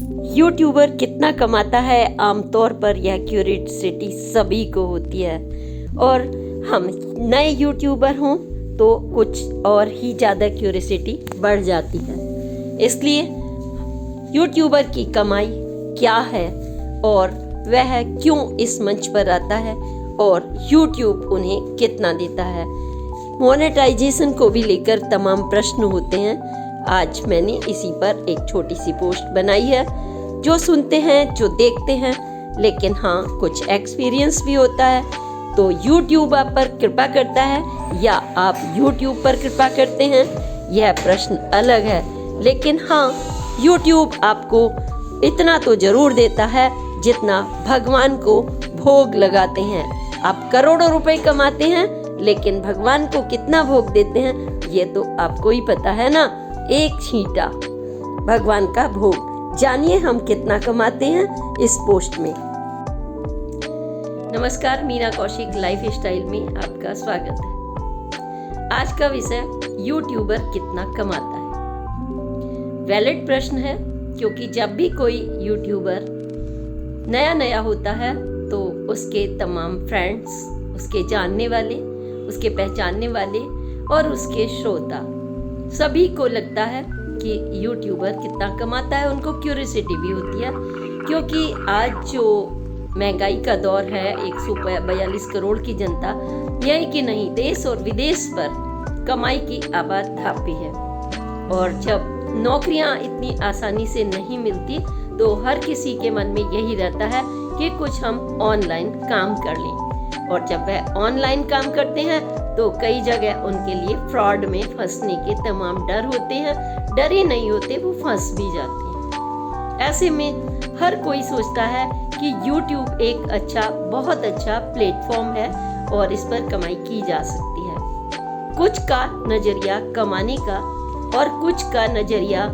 YouTuber कितना कमाता है, आमतौर पर यह क्यूरियोसिटी सभी को होती है और हम नए यूट्यूबर हों तो कुछ और ही ज़्यादा क्यूरियोसिटी बढ़ जाती है। इसलिए यूट्यूबर की कमाई क्या है और वह क्यों इस मंच पर आता है और यूट्यूब उन्हें कितना देता है, मोनेटाइजेशन को भी लेकर तमाम प्रश्न होते हैं। आज मैंने इसी पर एक छोटी सी पोस्ट बनाई है। जो सुनते हैं, जो देखते हैं, लेकिन हाँ कुछ एक्सपीरियंस भी होता है। तो यूट्यूब आप पर कृपा करता है या आप यूट्यूब पर कृपा करते हैं, यह प्रश्न अलग है। लेकिन हाँ, यूट्यूब आपको इतना तो जरूर देता है जितना भगवान को भोग लगाते हैं। आप करोड़ों रुपए कमाते हैं, लेकिन भगवान को कितना भोग देते हैं ये तो आपको ही पता है ना। एक छींटा भगवान का भोग। जानिए हम कितना कमाते हैं इस पोस्ट में। नमस्कार, मीना कौशिक लाइफ स्टाइल में आपका स्वागत है। आज का विषय यूट्यूबर कितना कमाता है। वैलिड प्रश्न है, क्योंकि जब भी कोई यूट्यूबर नया होता है तो उसके तमाम फ्रेंड्स, उसके जानने वाले, उसके पहचानने वाले और उसके श्रोता सभी को लगता है कि यूट्यूबर कितना कमाता है। उनको क्यूरियोसिटी भी होती है, क्योंकि आज जो महंगाई का दौर है, 142 करोड़ की जनता, यही कि नहीं देश और विदेश पर कमाई की आवाज धापी है। और जब नौकरियां इतनी आसानी से नहीं मिलती तो हर किसी के मन में यही रहता है कि कुछ हम ऑनलाइन काम कर लें। और जब वह ऑनलाइन काम करते हैं तो कई जगह उनके लिए फ्रॉड में फंसने के तमाम डर होते हैं। डर ही नहीं होते, वो फंस भी जाते हैं। ऐसे में हर कोई सोचता है कि YouTube एक बहुत अच्छा प्लेटफॉर्म है और इस पर कमाई की जा सकती है। कुछ का नजरिया कमाने का और कुछ का नजरिया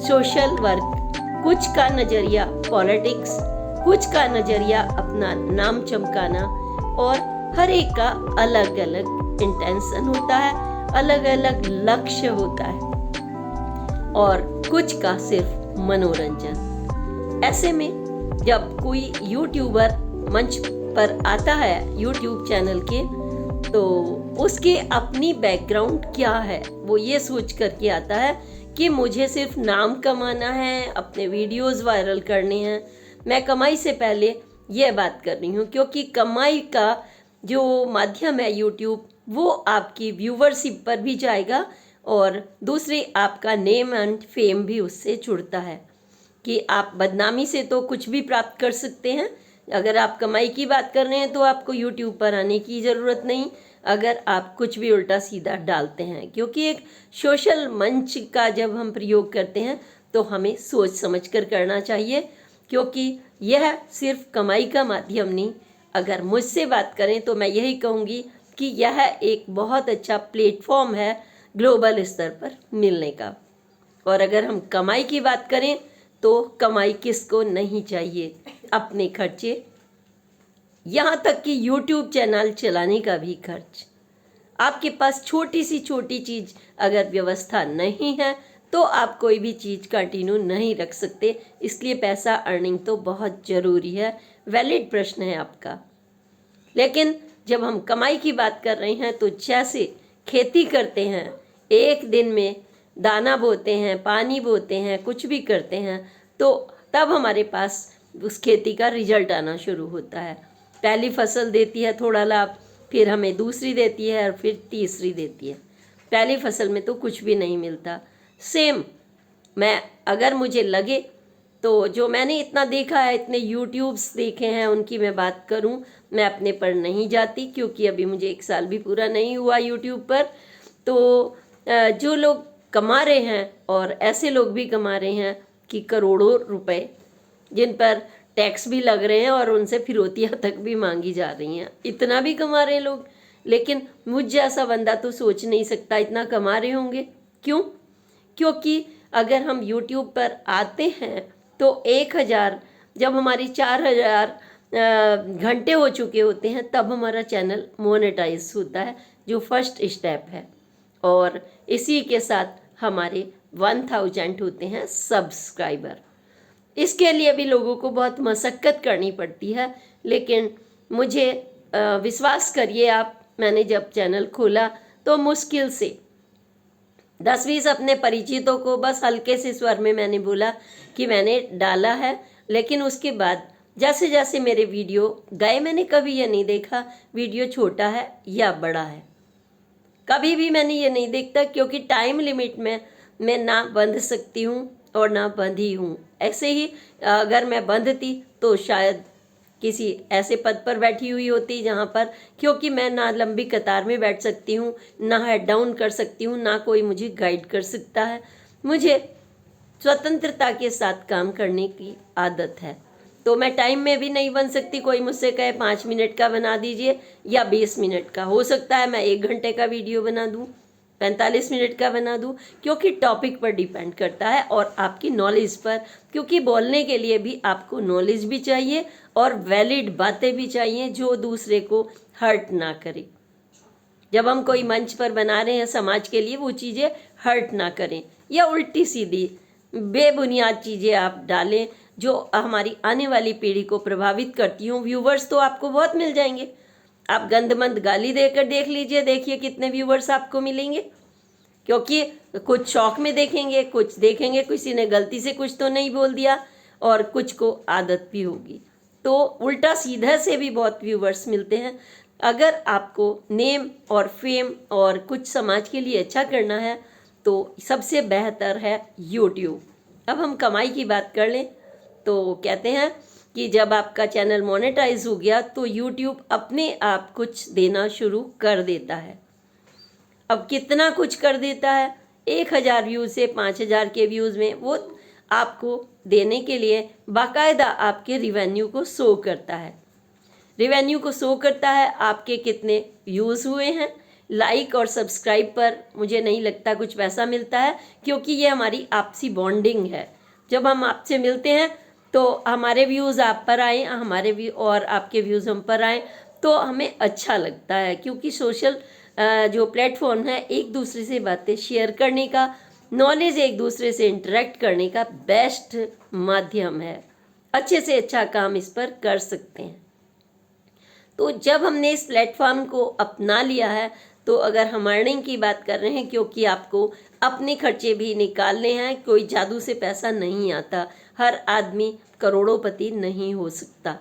सोशल वर्क, कुछ का नजरिया पॉलिटिक्स, कुछ का नजरिया अपना नाम चमकाना, और हर एक का अलग अलग इंटेंशन होता है, अलग अलग लक्ष्य होता है, और कुछ का सिर्फ मनोरंजन। ऐसे में जब कोई यूट्यूबर मंच पर आता है यूट्यूब चैनल के, तो उसके अपनी बैकग्राउंड क्या है, वो ये सोच करके आता है कि मुझे सिर्फ नाम कमाना है, अपने वीडियोस वायरल करने हैं। मैं कमाई से पहले ये बात कर रही हूँ, क्योंकि कमाई का जो माध्यम है यूट्यूब, वो आपकी व्यूवरशिप पर भी जाएगा और दूसरे आपका नेम एंड फेम भी उससे जुड़ता है कि आप बदनामी से तो कुछ भी प्राप्त कर सकते हैं। अगर आप कमाई की बात कर रहे हैं तो आपको यूट्यूब पर आने की ज़रूरत नहीं, अगर आप कुछ भी उल्टा सीधा डालते हैं। क्योंकि एक सोशल मंच का जब हम प्रयोग करते हैं तो हमें सोच समझ कर करना चाहिए, क्योंकि यह सिर्फ कमाई का माध्यम नहीं। अगर मुझसे बात करें तो मैं यही कहूँगी कि यह एक बहुत अच्छा प्लेटफॉर्म है ग्लोबल स्तर पर मिलने का। और अगर हम कमाई की बात करें तो कमाई किसको नहीं चाहिए, अपने खर्चे, यहाँ तक कि यूट्यूब चैनल चलाने का भी खर्च। आपके पास छोटी सी छोटी चीज़ अगर व्यवस्था नहीं है तो आप कोई भी चीज़ कंटिन्यू नहीं रख सकते। इसलिए पैसा अर्निंग तो बहुत ज़रूरी है। वैलिड प्रश्न है आपका। लेकिन जब हम कमाई की बात कर रहे हैं तो जैसे खेती करते हैं, एक दिन में दाना बोते हैं, पानी बोते हैं, कुछ भी करते हैं, तो तब हमारे पास उस खेती का रिजल्ट आना शुरू होता है। पहली फसल देती है थोड़ा लाभ, फिर हमें दूसरी देती है और फिर तीसरी देती है। पहली फसल में तो कुछ भी नहीं मिलता। सेम अगर मुझे लगे तो जो मैंने इतना देखा है, इतने यूट्यूब्स देखे हैं, उनकी मैं बात करूं, मैं अपने पर नहीं जाती, क्योंकि अभी मुझे 1 साल भी पूरा नहीं हुआ यूट्यूब पर। तो जो लोग कमा रहे हैं, और ऐसे लोग भी कमा रहे हैं कि करोड़ों रुपए, जिन पर टैक्स भी लग रहे हैं और उनसे फिरौतियाँ तक भी मांगी जा रही हैं, इतना भी कमा रहे हैं लोग। लेकिन मुझ जैसा बंदा तो सोच नहीं सकता इतना कमा रहे होंगे। क्यों? क्योंकि अगर हम YouTube पर आते हैं तो 1000, जब हमारी 4000 घंटे हो चुके होते हैं तब हमारा चैनल मोनेटाइज होता है, जो फर्स्ट स्टेप है। और इसी के साथ हमारे 1000 होते हैं सब्सक्राइबर। इसके लिए भी लोगों को बहुत मशक्क़त करनी पड़ती है, लेकिन मुझे विश्वास करिए आप, मैंने जब चैनल खोला तो मुश्किल से 10-20 अपने परिचितों को बस हल्के से स्वर में मैंने बोला कि मैंने डाला है, लेकिन उसके बाद जैसे जैसे मेरे वीडियो गए, मैंने कभी ये नहीं देखा वीडियो छोटा है या बड़ा है, कभी भी मैंने ये नहीं देखता, क्योंकि टाइम लिमिट में मैं ना बंध सकती हूँ और ना बंधी हूँ। ऐसे ही अगर मैं बंधती तो शायद किसी ऐसे पद पर बैठी हुई होती जहाँ पर, क्योंकि मैं ना लंबी कतार में बैठ सकती हूँ, ना हेड डाउन कर सकती हूँ, ना कोई मुझे गाइड कर सकता है। मुझे स्वतंत्रता के साथ काम करने की आदत है, तो मैं टाइम में भी नहीं बन सकती। कोई मुझसे कहे 5 मिनट का बना दीजिए या 20 मिनट का, हो सकता है मैं 1 घंटे का वीडियो बना दूँ, 45 मिनट का बना दूँ, क्योंकि टॉपिक पर डिपेंड करता है और आपकी नॉलेज पर, क्योंकि बोलने के लिए भी आपको नॉलेज भी चाहिए और वैलिड बातें भी चाहिए जो दूसरे को हर्ट ना करे। जब हम कोई मंच पर बना रहे हैं समाज के लिए, वो चीज़ें हर्ट ना करें या उल्टी सीधी बेबुनियाद चीज़ें आप डालें जो हमारी आने वाली पीढ़ी को प्रभावित करती हूँ। व्यूवर्स तो आपको बहुत मिल जाएंगे, आप गंदमंद गाली देकर देख लीजिए, देखिए कितने व्यूवर्स आपको मिलेंगे, क्योंकि कुछ शौक में देखेंगे, कुछ देखेंगे किसी ने गलती से कुछ तो नहीं बोल दिया, और कुछ को आदत भी होगी, तो उल्टा सीधा से भी बहुत व्यूवर्स मिलते हैं। अगर आपको नेम और फेम और कुछ समाज के लिए अच्छा करना है तो सबसे बेहतर है यूट्यूब। अब हम कमाई की बात कर लें तो कहते हैं कि जब आपका चैनल मोनेटाइज हो गया तो यूट्यूब अपने आप कुछ देना शुरू कर देता है। अब कितना कुछ कर देता है, 1000 व्यूज़ से 5000 के व्यूज़ में वो आपको देने के लिए बाकायदा आपके रिवेन्यू को शो करता है। रिवेन्यू को शो करता है आपके कितने व्यूज़ हुए हैं। लाइक और सब्सक्राइब पर मुझे नहीं लगता कुछ पैसा मिलता है, क्योंकि ये हमारी आपसी बॉन्डिंग है। जब हम आपसे मिलते हैं तो हमारे व्यूज़ आप पर आए, हमारे व्यू और आपके व्यूज़ हम पर आए, तो हमें अच्छा लगता है, क्योंकि सोशल जो प्लेटफॉर्म है एक दूसरे से बातें शेयर करने का, नॉलेज एक दूसरे से इंटरेक्ट करने का बेस्ट माध्यम है। अच्छे से अच्छा काम इस पर कर सकते हैं। तो जब हमने इस प्लेटफॉर्म को अपना लिया है, तो अगर हम अर्निंग की बात कर रहे हैं, क्योंकि आपको अपने खर्चे भी निकालने हैं, कोई जादू से पैसा नहीं आता, हर आदमी करोड़ोंपति नहीं हो सकता।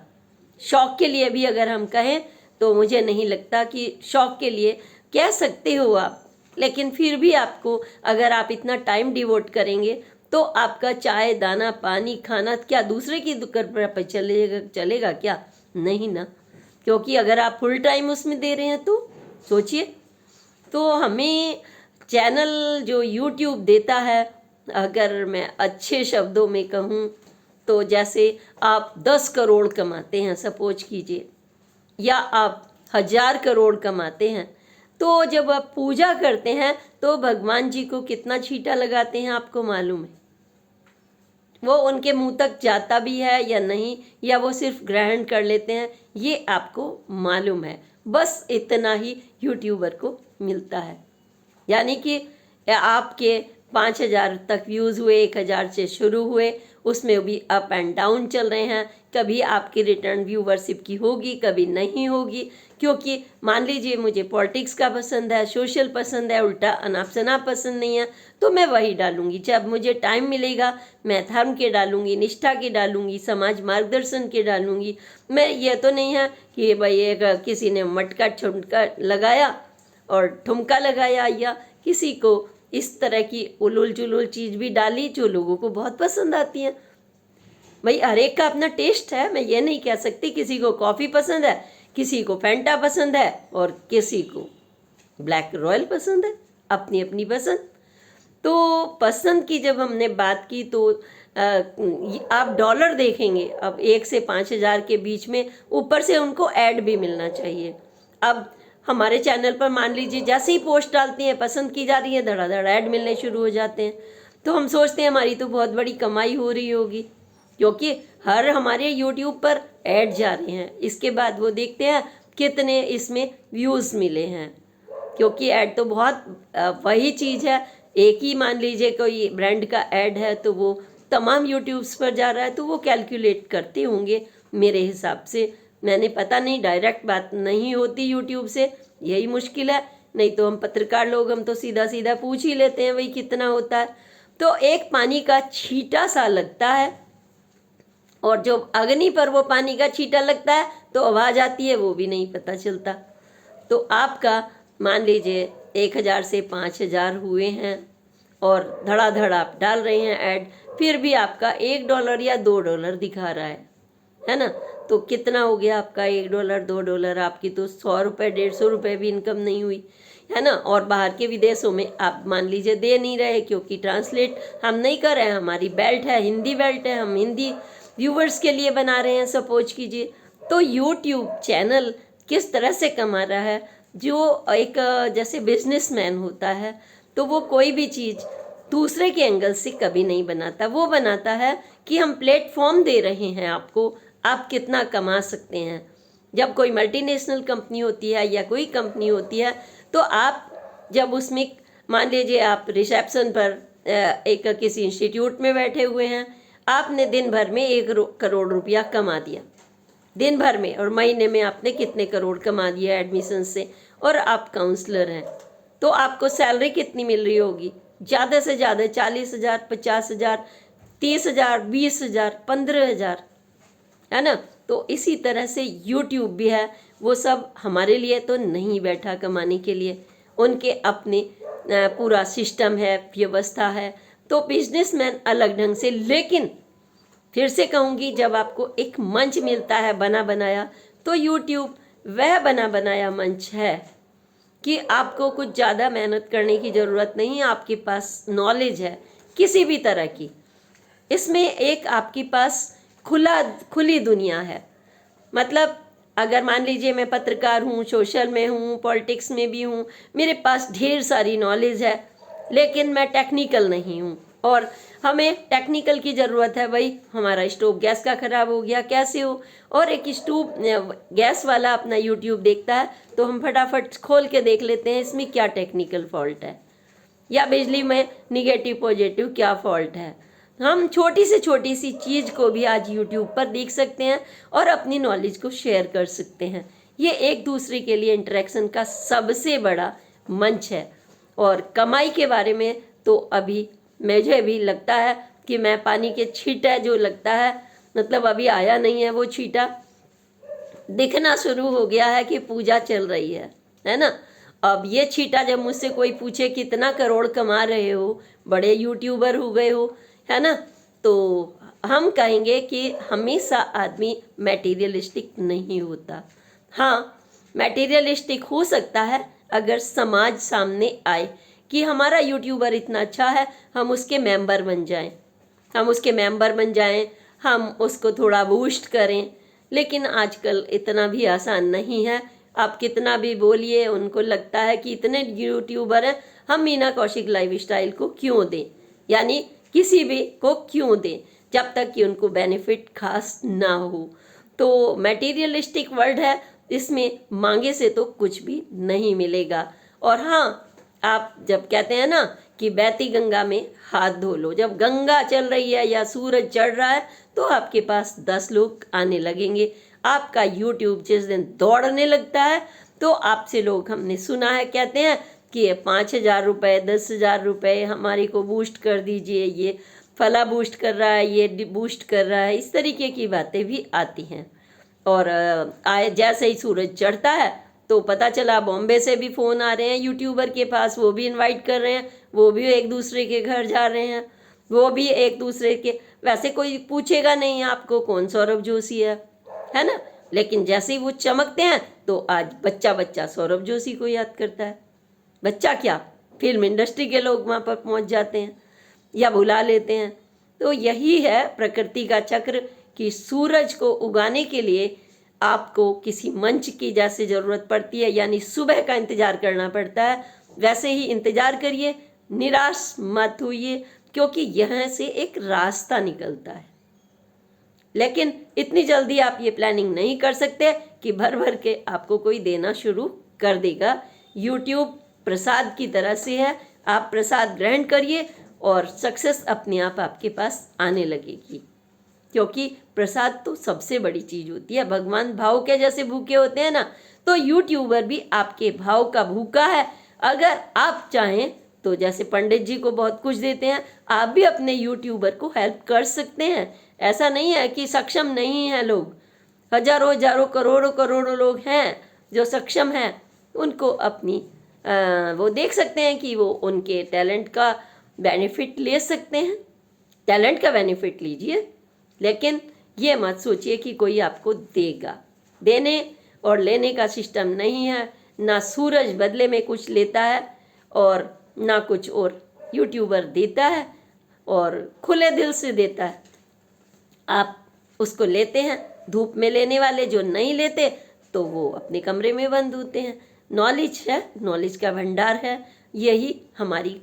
शौक के लिए भी अगर हम कहें तो मुझे नहीं लगता कि शौक के लिए कह सकते हो आप, लेकिन फिर भी आपको अगर आप इतना टाइम डिवोट करेंगे तो आपका चाय दाना पानी खाना क्या दूसरे की दुकान पर चलेगा क्या? नहीं ना, क्योंकि अगर आप फुल टाइम उसमें दे रहे हैं तो सोचिए। तो हमें चैनल जो यूट्यूब देता है, अगर मैं अच्छे शब्दों में कहूँ तो जैसे आप 10 करोड़ कमाते हैं सपोज कीजिए, या आप 1000 करोड़ कमाते हैं, तो जब आप पूजा करते हैं तो भगवान जी को कितना छींटा लगाते हैं आपको मालूम है? वो उनके मुंह तक जाता भी है या नहीं, या वो सिर्फ ग्रहण कर लेते हैं, ये आपको मालूम है। बस इतना ही यूट्यूबर को मिलता है। यानी कि आपके 5000 तक व्यूज़ हुए, 1000 से शुरू हुए, उसमें भी अप एंड डाउन चल रहे हैं। कभी आपकी रिटर्न व्यूवरशिप की होगी, कभी नहीं होगी, क्योंकि मान लीजिए मुझे पॉलिटिक्स का पसंद है, सोशल पसंद है, उल्टा अनाप शनाप पसंद नहीं है, तो मैं वही डालूंगी। जब मुझे टाइम मिलेगा मैं धर्म के डालूंगी, निष्ठा के डालूंगी, समाज मार्गदर्शन के डालूंगी। मैं ये तो नहीं है कि भाई एक किसी ने मटका ठुमका लगाया और ठुमका लगाया, या किसी को इस तरह की उलूल जुलूल चीज़ भी डाली जो लोगों को बहुत पसंद आती है। भाई हर एक का अपना टेस्ट है, मैं ये नहीं कह सकती किसी को कॉफ़ी पसंद है, किसी को फैंटा पसंद है और किसी को ब्लैक रॉयल पसंद है, अपनी अपनी पसंद। तो पसंद की जब हमने बात की तो आप डॉलर देखेंगे, अब 1 से 5000 के बीच में, ऊपर से उनको ऐड भी मिलना चाहिए। अब हमारे चैनल पर मान लीजिए जैसे ही पोस्ट डालती हैं, पसंद की जा रही है, धड़ाधड़ ऐड मिलने शुरू हो जाते हैं, तो हम सोचते हैं हमारी तो बहुत बड़ी कमाई हो रही होगी, क्योंकि हर हमारे यूट्यूब पर ऐड जा रहे हैं। इसके बाद वो देखते हैं कितने इसमें व्यूज़ मिले हैं, क्योंकि ऐड तो बहुत वही चीज़ है। एक ही मान लीजिए कोई ब्रांड का ऐड है तो वो तमाम यूट्यूब्स पर जा रहा है तो वो कैलकुलेट करते होंगे मेरे हिसाब से। मैंने पता नहीं, डायरेक्ट बात नहीं होती यूट्यूब से, यही मुश्किल है। नहीं तो हम पत्रकार लोग, हम तो सीधा सीधा पूछ ही लेते हैं भाई कितना होता है। तो एक पानी का छींटा सा लगता है, और जो अग्नि पर वो पानी का छींटा लगता है तो आवाज़ आती है, वो भी नहीं पता चलता। तो आपका मान लीजिए 1000 से 5000 हुए हैं और धड़ाधड़ आप डाल रहे हैं ऐड, फिर भी आपका $1 या $2 दिखा रहा है ना। तो कितना हो गया आपका $1 $2? आपकी तो 100 रुपये 150 रुपये भी इनकम नहीं हुई, है ना। और बाहर के विदेशों में आप मान लीजिए दे नहीं रहे, क्योंकि ट्रांसलेट हम नहीं कर रहे हैं। हमारी बेल्ट है, हिंदी बेल्ट है, हम हिंदी व्यूवर्स के लिए बना रहे हैं, सपोज कीजिए। तो यूट्यूब चैनल किस तरह से कमा रहा है, जो एक जैसे बिजनेसमैन होता है तो वो कोई भी चीज़ दूसरे के एंगल से कभी नहीं बनाता। वो बनाता है कि हम प्लेटफॉर्म दे रहे हैं आपको, आप कितना कमा सकते हैं। जब कोई मल्टीनेशनल कंपनी होती है या कोई कंपनी होती है तो आप जब उसमें मान लीजिए आप रिसेप्शन पर एक किसी इंस्टीट्यूट में बैठे हुए हैं, आपने दिन भर में 1 करोड़ रुपया कमा दिया दिन भर में, और महीने में आपने कितने करोड़ कमा दिया एडमिशन से, और आप काउंसलर हैं तो आपको सैलरी कितनी मिल रही होगी? ज़्यादा से ज़्यादा 40,000, 50,000, 30,000, 20,000, 15,000, है ना। तो इसी तरह से यूट्यूब भी है, वो सब हमारे लिए तो नहीं बैठा कमाने के लिए, उनके अपने पूरा सिस्टम है, व्यवस्था है। तो बिजनेसमैन अलग ढंग से, लेकिन फिर से कहूँगी जब आपको एक मंच मिलता है बना बनाया, तो यूट्यूब वह बना बनाया मंच है कि आपको कुछ ज़्यादा मेहनत करने की ज़रूरत नहीं है। आपके पास नॉलेज है किसी भी तरह की, इसमें एक आपके पास खुली दुनिया है। मतलब अगर मान लीजिए मैं पत्रकार हूँ, सोशल में हूँ, पॉलिटिक्स में भी हूँ, मेरे पास ढेर सारी नॉलेज है, लेकिन मैं टेक्निकल नहीं हूँ, और हमें टेक्निकल की ज़रूरत है। भाई हमारा स्टोव गैस का ख़राब हो गया, कैसे हो, और एक स्टोव गैस वाला अपना यूट्यूब देखता है तो हम फटाफट खोल के देख लेते हैं इसमें क्या टेक्निकल फॉल्ट है, या बिजली में निगेटिव पॉजिटिव क्या फॉल्ट है। हम छोटी से छोटी सी चीज़ को भी आज यूट्यूब पर देख सकते हैं और अपनी नॉलेज को शेयर कर सकते हैं। ये एक दूसरे के लिए इंटरेक्शन का सबसे बड़ा मंच है। और कमाई के बारे में तो अभी मुझे भी लगता है कि मैं पानी के छींटा जो लगता है, मतलब अभी आया नहीं है वो छींटा, दिखना शुरू हो गया है कि पूजा चल रही है ना। अब ये छींटा जब मुझसे कोई पूछे कितना करोड़ कमा रहे हो, बड़े यूट्यूबर हो गए हो, है ना, तो हम कहेंगे कि हमेशा आदमी मैटीरियलिस्टिक नहीं होता। हाँ, मैटीरियलिस्टिक हो सकता है अगर समाज सामने आए कि हमारा यूट्यूबर इतना अच्छा है, हम उसके मेंबर बन जाएं, हम उसको थोड़ा बूस्ट करें। लेकिन आजकल इतना भी आसान नहीं है। आप कितना भी बोलिए, उनको लगता है कि इतने यूट्यूबर हैं, हम मीना कौशिक लाइफस्टाइल को क्यों दें, यानी किसी भी को क्यों दें, जब तक कि उनको बेनिफिट खास ना हो। तो मटेरियलिस्टिक वर्ल्ड है, इसमें मांगे से तो कुछ भी नहीं मिलेगा। और हाँ, आप जब कहते हैं ना कि बहती गंगा में हाथ धो लो, जब गंगा चल रही है या सूरज चढ़ रहा है तो आपके पास 10 लोग आने लगेंगे। आपका यूट्यूब जिस दिन दौड़ने लगता है तो आपसे लोग, हमने सुना है, कहते हैं कि ये 5,000 रुपये, 10,000 रुपये हमारे को बूस्ट कर दीजिए, ये फला बूस्ट कर रहा है, ये बूस्ट कर रहा है, इस तरीके की बातें भी आती हैं। और आए जैसे ही सूरज चढ़ता है तो पता चला बॉम्बे से भी फ़ोन आ रहे हैं यूट्यूबर के पास, वो भी इनवाइट कर रहे हैं, वो भी एक दूसरे के घर जा रहे हैं, वो भी एक दूसरे के, वैसे कोई पूछेगा नहीं आपको कौन सौरभ जोशी है ना, लेकिन जैसे ही वो चमकते हैं तो आज बच्चा बच्चा सौरभ जोशी को याद करता है। बच्चा क्या, फिल्म इंडस्ट्री के लोग वहाँ पर पहुँच जाते हैं या बुला लेते हैं। तो यही है प्रकृति का चक्र कि सूरज को उगाने के लिए आपको किसी मंच की जैसे ज़रूरत पड़ती है, यानी सुबह का इंतज़ार करना पड़ता है, वैसे ही इंतज़ार करिए, निराश मत होइए, क्योंकि यहाँ से एक रास्ता निकलता है। लेकिन इतनी जल्दी आप ये प्लानिंग नहीं कर सकते कि भर भर के आपको कोई देना शुरू कर देगा। यूट्यूब प्रसाद की तरह से है, आप प्रसाद ग्रहण करिए और सक्सेस अपने आप आपके पास आने लगेगी, क्योंकि प्रसाद तो सबसे बड़ी चीज़ होती है। भगवान भाव के जैसे भूखे होते हैं ना, तो यूट्यूबर भी आपके भाव का भूखा है। अगर आप चाहें तो जैसे पंडित जी को बहुत कुछ देते हैं, आप भी अपने यूट्यूबर को हेल्प कर सकते हैं। ऐसा नहीं है कि सक्षम नहीं है लोग, हजारों हजारों करोड़ों करोड़ों लोग हैं जो सक्षम हैं। उनको अपनी वो देख सकते हैं कि वो उनके टैलेंट का बेनिफिट ले सकते हैं। टैलेंट का बेनिफिट लीजिए, लेकिन ये मत सोचिए कि कोई आपको देगा। देने और लेने का सिस्टम नहीं है। ना सूरज बदले में कुछ लेता है और ना कुछ और यूट्यूबर देता है, और खुले दिल से देता है। आप उसको लेते हैं। धूप में लेने वाले जो नहीं लेते तो वो अपने कमरे में बंद होते हैं। नॉलेज है, नॉलेज का भंडार है, यही हमारी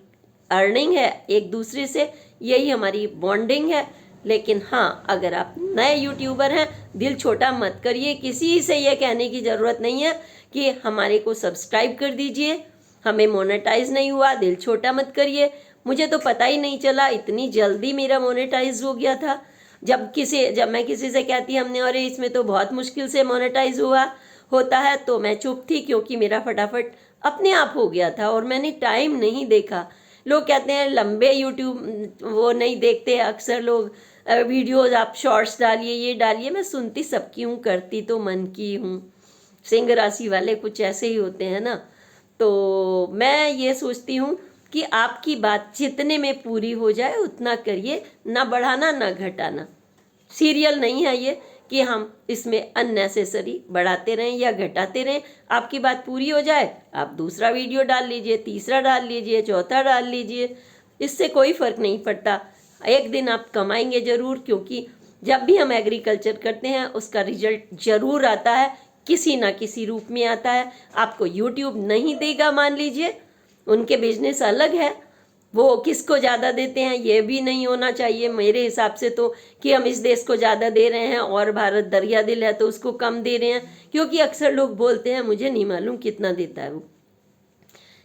अर्निंग है एक दूसरे से, यही हमारी बॉन्डिंग है। लेकिन हाँ, अगर आप नए यूट्यूबर हैं, दिल छोटा मत करिए। किसी से ये कहने की ज़रूरत नहीं है कि हमारे को सब्सक्राइब कर दीजिए, हमें मोनेटाइज नहीं हुआ। दिल छोटा मत करिए। मुझे तो पता ही नहीं चला, इतनी जल्दी मेरा मोनेटाइज हो गया था। जब मैं किसी से कहती हमने अरे इसमें तो बहुत मुश्किल से मोनेटाइज हुआ होता है, तो मैं चुप थी, क्योंकि मेरा फटाफट अपने आप हो गया था और मैंने टाइम नहीं देखा। लोग कहते हैं लंबे यूट्यूब वो नहीं देखते अक्सर लोग, वीडियोज़ आप शॉर्ट्स डालिए, ये डालिए। मैं सुनती सबकी हूँ, करती तो मन की हूँ। सिंह राशि वाले कुछ ऐसे ही होते हैं ना। तो मैं ये सोचती हूँ कि आपकी बात जितने में पूरी हो जाए उतना करिए, ना बढ़ाना ना घटाना। सीरियल नहीं है ये कि हम इसमें अननेसेसरी बढ़ाते रहें या घटाते रहें। आपकी बात पूरी हो जाए, आप दूसरा वीडियो डाल लीजिए, तीसरा डाल लीजिए, चौथा डाल लीजिए, इससे कोई फ़र्क नहीं पड़ता। एक दिन आप कमाएंगे ज़रूर, क्योंकि जब भी हम एग्रीकल्चर करते हैं उसका रिजल्ट ज़रूर आता है, किसी ना किसी रूप में आता है। आपको यूट्यूब नहीं देगा मान लीजिए, उनके बिजनेस अलग है, वो किसको ज़्यादा देते हैं ये भी नहीं होना चाहिए मेरे हिसाब से तो, कि हम इस देश को ज़्यादा दे रहे हैं और भारत दरिया दिल है तो उसको कम दे रहे हैं। क्योंकि अक्सर लोग बोलते हैं मुझे नहीं मालूम कितना देता है वो,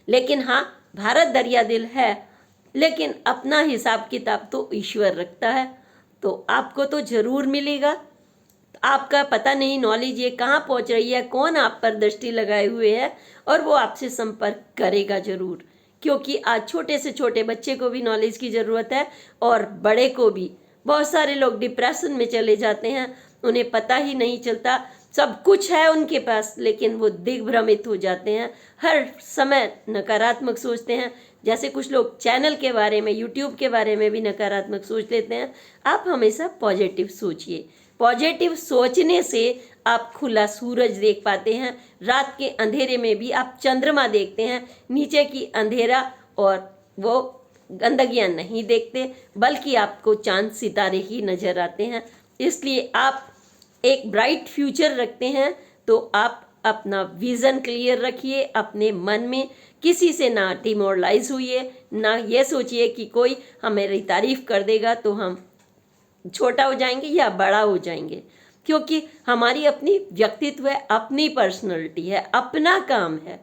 लेकिन हाँ, भारत दरिया दिल है, लेकिन अपना हिसाब किताब तो ईश्वर रखता है। तो आपको तो ज़रूर मिलेगा। आपका पता नहीं नॉलेज ये कहाँ पहुँच रही है, कौन आप पर दृष्टि लगाए हुए है, और वो आपसे संपर्क करेगा ज़रूर। क्योंकि आज छोटे से छोटे बच्चे को भी नॉलेज की ज़रूरत है, और बड़े को भी। बहुत सारे लोग डिप्रेशन में चले जाते हैं, उन्हें पता ही नहीं चलता, सब कुछ है उनके पास लेकिन वो दिग्भ्रमित हो जाते हैं, हर समय नकारात्मक सोचते हैं। जैसे कुछ लोग चैनल के बारे में, यूट्यूब के बारे में भी नकारात्मक सोच लेते हैं। आप हमेशा पॉजिटिव सोचिए। पॉजिटिव सोचने से आप खुला सूरज देख पाते हैं, रात के अंधेरे में भी आप चंद्रमा देखते हैं, नीचे की अंधेरा और वो गंदगियां नहीं देखते, बल्कि आपको चांद सितारे ही नजर आते हैं। इसलिए आप एक ब्राइट फ्यूचर रखते हैं तो आप अपना विज़न क्लियर रखिए अपने मन में। किसी से ना डिमोरलाइज हुइए, ना ये सोचिए कि कोई हमारी तारीफ कर देगा तो हम छोटा हो जाएंगे या बड़ा हो जाएंगे, क्योंकि हमारी अपनी व्यक्तित्व है, अपनी पर्सनैलिटी है, अपना काम है।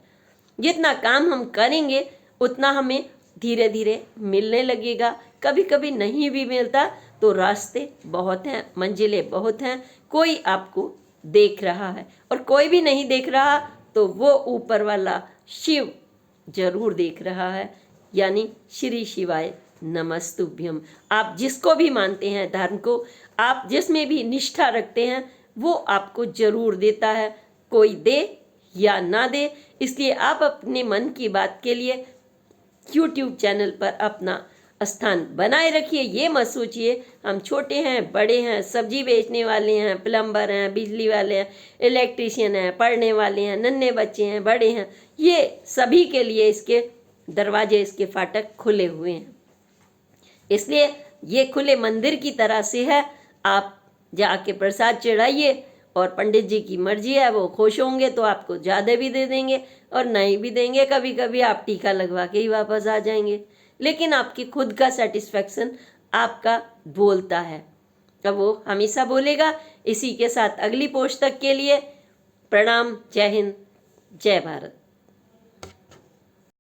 जितना काम हम करेंगे उतना हमें धीरे धीरे मिलने लगेगा। कभी कभी नहीं भी मिलता तो रास्ते बहुत हैं, मंजिलें बहुत हैं, कोई आपको देख रहा है, और कोई भी नहीं देख रहा तो वो ऊपर वाला शिव जरूर देख रहा है, यानी श्री शिवाय नमस्तुभ्यम। आप जिसको भी मानते हैं, धर्म को आप जिसमें भी निष्ठा रखते हैं, वो आपको जरूर देता है, कोई दे या ना दे। इसलिए आप अपने मन की बात के लिए YouTube चैनल पर अपना स्थान बनाए रखिए। ये मत सोचिए हम छोटे हैं, बड़े हैं, सब्जी बेचने वाले हैं, प्लम्बर हैं, बिजली वाले हैं, इलेक्ट्रीशियन हैं, पढ़ने वाले हैं, नन्हे बच्चे हैं, बड़े हैं, ये सभी के लिए इसके दरवाजे, इसके फाटक खुले हुए हैं। इसलिए ये खुले मंदिर की तरह से है। आप जाके प्रसाद चढ़ाइए, और पंडित जी की मर्जी है, वो खुश होंगे तो आपको ज़्यादा भी दे देंगे और नहीं भी देंगे। कभी कभी आप टीका लगवा के ही वापस आ जाएंगे, लेकिन आपकी खुद का सेटिस्फैक्शन आपका बोलता है, अब वो हमेशा बोलेगा। इसी के साथ अगली पोस्ट तक के लिए प्रणाम। जय हिंद, जय भारत।